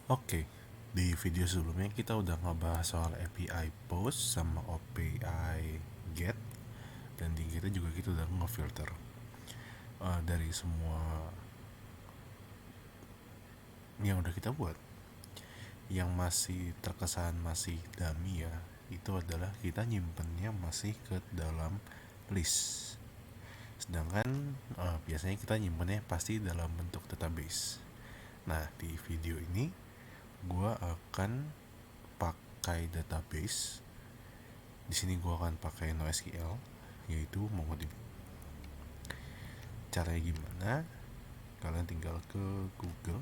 Oke, di video sebelumnya kita udah ngebahas soal API post sama API get, dan di kita juga kita udah ngefilter dari semua yang udah kita buat. Yang masih terkesan masih dummy ya, itu adalah kita nyimpennya masih ke dalam list. Sedangkan biasanya kita nyimpennya pasti dalam bentuk database. Nah, di video ini gua akan pakai database. Di sini gua akan pakai NoSQL, yaitu MongoDB. Caranya gimana? Kalian tinggal ke Google,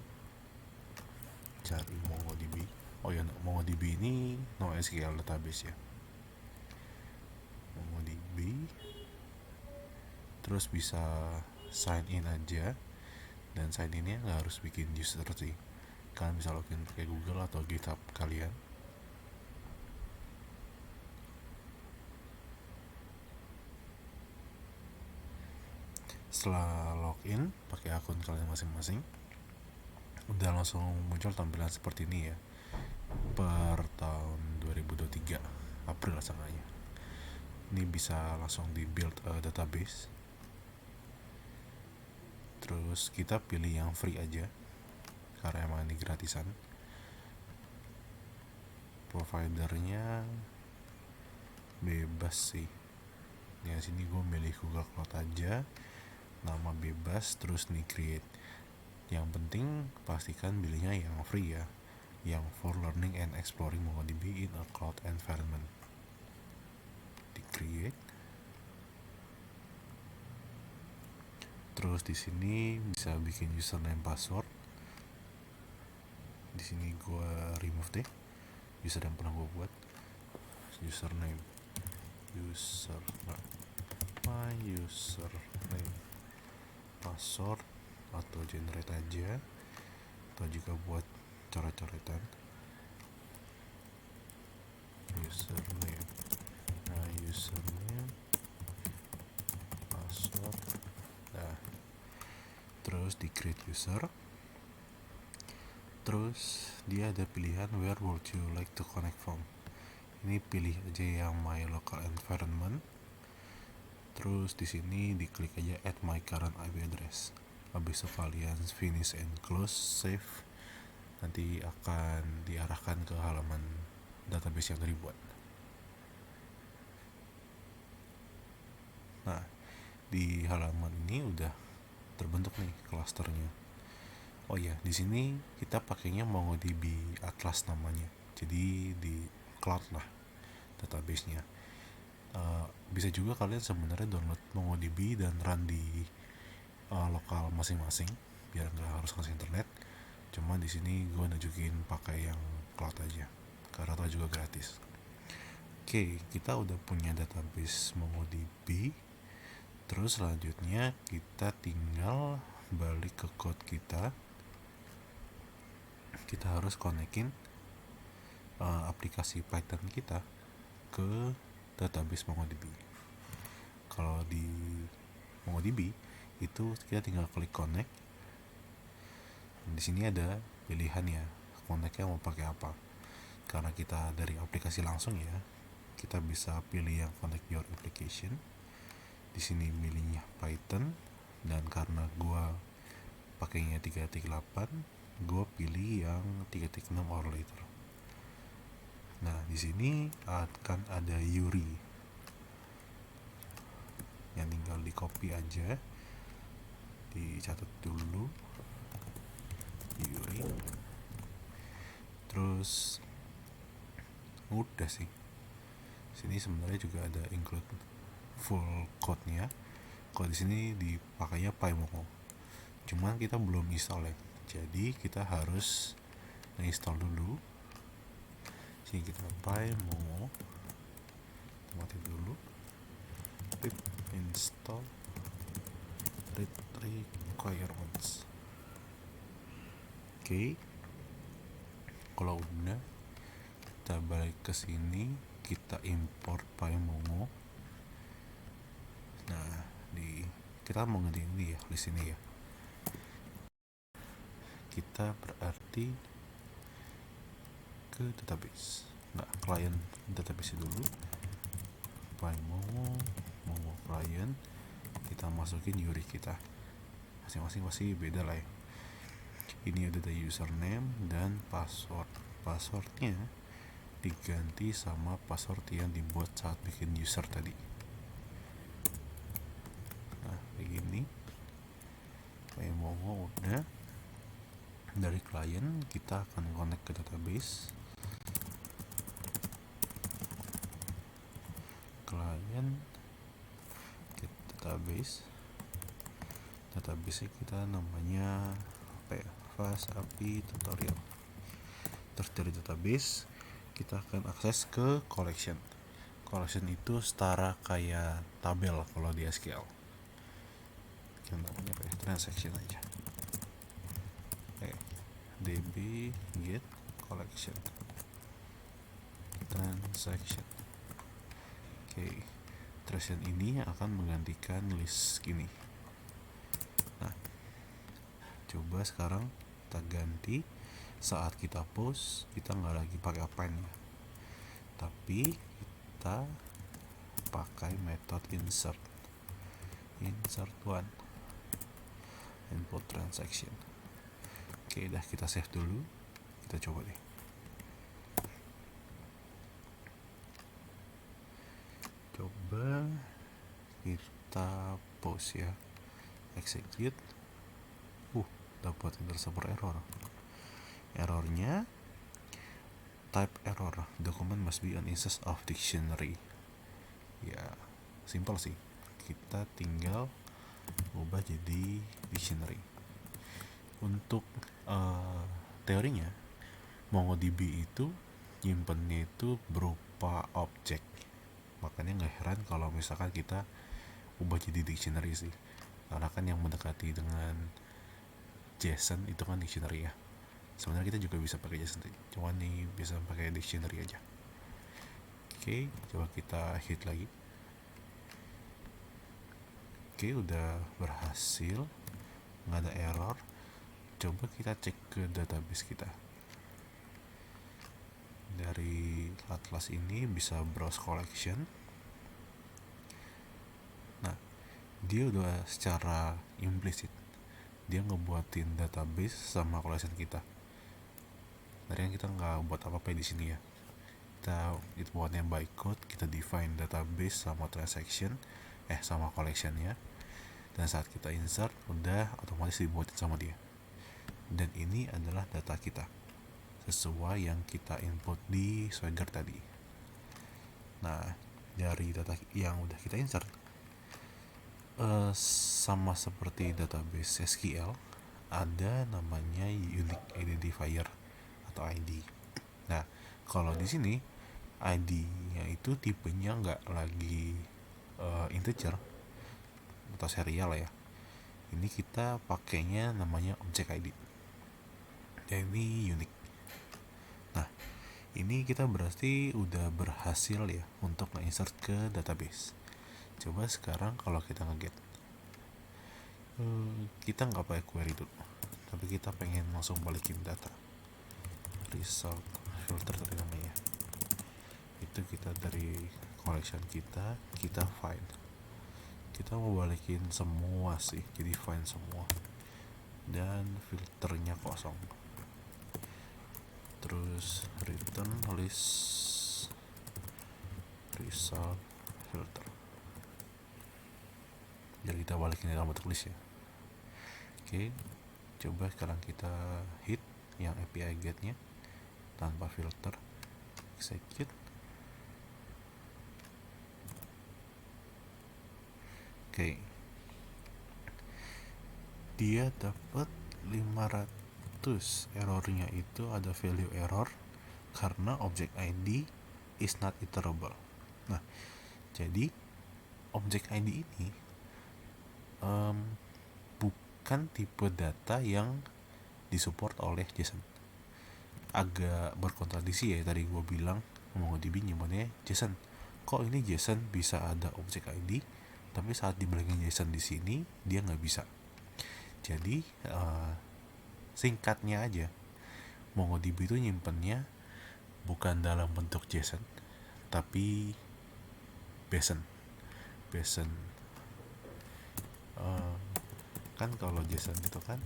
cari MongoDB. Oh ya, MongoDB ini NoSQL database ya. MongoDB, terus bisa sign in aja, dan sign innya nggak harus bikin user sih. Kalian bisa login pakai Google atau GitHub kalian. Setelah login pakai akun kalian masing-masing, udah langsung muncul tampilan seperti ini ya, per tahun 2023 April seenggaknya. Ini bisa langsung di build database. Terus kita pilih yang free aja karena emang ini gratisan. Providernya bebas sih. Ya sini gue milih Google Cloud aja, nama bebas, terus nih create. Yang penting pastikan pilihnya yang free ya, yang for learning and exploring MongoDB in a cloud environment. Di create. Terus di sini bisa bikin username password. Di sini gue remove deh user yang pernah gue buat. Username, my username, password atau generate aja, atau juga buat coret-coretan. Username, my username, password. Nah, terus di create user. Terus dia ada pilihan where would you like to connect from. Ini pilih aja yang my local environment. Terus di sini diklik aja add my current IP address. Habis itu kalian finish and close, save. Nanti akan diarahkan ke halaman database yang tadi buat. Nah, di halaman ini udah terbentuk nih klasternya. Oh ya, di sini kita pakainya MongoDB Atlas namanya. Jadi di cloud lah database-nya. Bisa juga kalian sebenarnya download MongoDB dan run di lokal masing-masing biar nggak harus ngasih internet. Cuma di sini gue nunjukin pakai yang cloud aja karena itu juga gratis. Oke, kita udah punya database MongoDB. Terus selanjutnya kita tinggal balik ke code kita. Kita harus konekin aplikasi Python kita ke database MongoDB. Kalau di MongoDB itu kita tinggal klik connect. Di sini ada pilihan ya, connectnya mau pakai apa. Karena kita dari aplikasi langsung ya, kita bisa pilih yang connect your application. Di sini milihnya Python, dan karena gua pakainya 3.8, gua pilih yang 3.6 or later. Nah, di sini akan ada URI yang tinggal di copy aja, dicatat dulu URI. Terus udah sih. Sini sebenarnya juga ada include full code-nya. Kalau di sini dipakainya PyMongo. Cuman kita belum install ya. Jadi kita harus install dulu. Sini kita PyMongo. Mati dulu. Pip install read requirements. Oke. Kalau udah, kita balik ke sini, kita import PyMongo. Nah, kita mau ngertiin ini ya, di sini ya. Kita berarti ke database. Nah, client database dulu, find Mongo client, kita masukin URI kita masing-masing, pasti beda lah ya. Ini udah ada username dan passwordnya diganti sama password yang dibuat saat bikin user tadi. Nah, begini Mongo udah. Dari client kita akan connect ke database. Client ke database kita namanya apa ya, fast API tutorial. Terus dari database kita akan akses ke collection itu setara kayak tabel kalau di SQL, yang namanya apa ya, transaction aja. DB get collection transaction. Transaction ini akan menggantikan list gini. Nah, coba sekarang kita ganti, saat kita post kita nggak lagi pakai append ya, tapi kita pakai method insert one input transaction. Udah kita save dulu, kita coba deh. Coba kita post ya, execute. Dapat server error. Errornya type error, document must be an instance of dictionary. Ya, simple sih, kita tinggal ubah jadi dictionary. Untuk teorinya MongoDB itu nyimpennya itu berupa objek, makanya nggak heran kalau misalkan kita ubah jadi dictionary sih, karena kan yang mendekati dengan JSON itu kan dictionary ya. Sebenarnya kita juga bisa pakai JSON, cuman nih bisa pakai dictionary aja. Coba kita hit lagi. Udah berhasil, nggak ada error. Coba kita cek ke database kita. Dari atlas ini bisa browse collection. Nah, dia udah secara implisit dia ngebuatin database sama collection kita. Dari yang kita nggak buat apa-apa di sini ya. Kita itu buatnya by code, kita define database sama transaction sama collectionnya, dan saat kita insert udah otomatis dibuatin sama dia. Dan ini adalah data kita sesuai yang kita input di Swagger tadi. Nah, dari data yang udah kita insert, sama seperti database SQL, ada namanya unique identifier atau ID. Nah, kalau di sini ID-nya itu tipenya nggak lagi integer atau serial ya. Ini kita pakainya namanya object ID. Ini unik. Nah, ini kita berarti udah berhasil ya untuk nge-insert ke database. Coba sekarang kalau kita nge-get, kita nggak pakai query dulu, tapi kita pengen langsung balikin data. Result filter tadi namanya. Itu kita dari collection kita find. Kita mau balikin semua sih, jadi find semua. Dan filternya kosong. Terus return list result filter. Jadi kita balikin dalam bentuk list ya. Coba sekarang kita hit yang API get-nya tanpa filter, execute. Dia dapat 500. Errornya itu ada value error karena object ID is not iterable. Nah, jadi object ID ini bukan tipe data yang disupport oleh JSON. Agak berkontradiksi ya, tadi gue bilang MongoDB nyimpannya JSON. Kok ini JSON bisa ada object ID, tapi saat dibalikin JSON di sini dia nggak bisa. Jadi singkatnya aja, MongoDB itu nyimpennya bukan dalam bentuk JSON tapi BSON. Eh, kan kalau JSON itu kan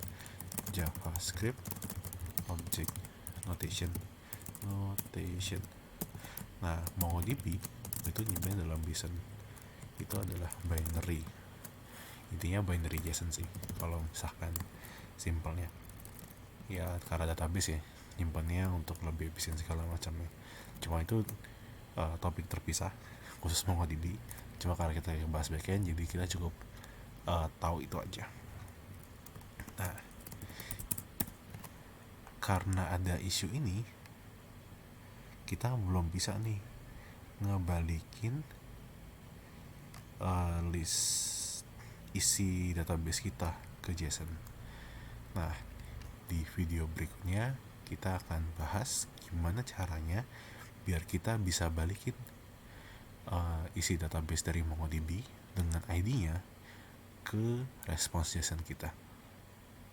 JavaScript Object Notation. Nah, MongoDB itu nyimpen dalam BSON. Itu adalah binary. Intinya binary JSON sih kalau misalkan simpelnya. Ya karena database ya, nyimpannya untuk lebih efisien segala macamnya. Cuma itu topik terpisah khusus MongoDB. Cuma karena kita bahas backend, jadi kita cukup tahu itu aja. Nah, karena ada isu ini, kita belum bisa nih ngebalikin list isi database kita ke JSON. Nah, di video berikutnya kita akan bahas gimana caranya biar kita bisa balikin isi database dari MongoDB dengan ID-nya ke response JSON kita.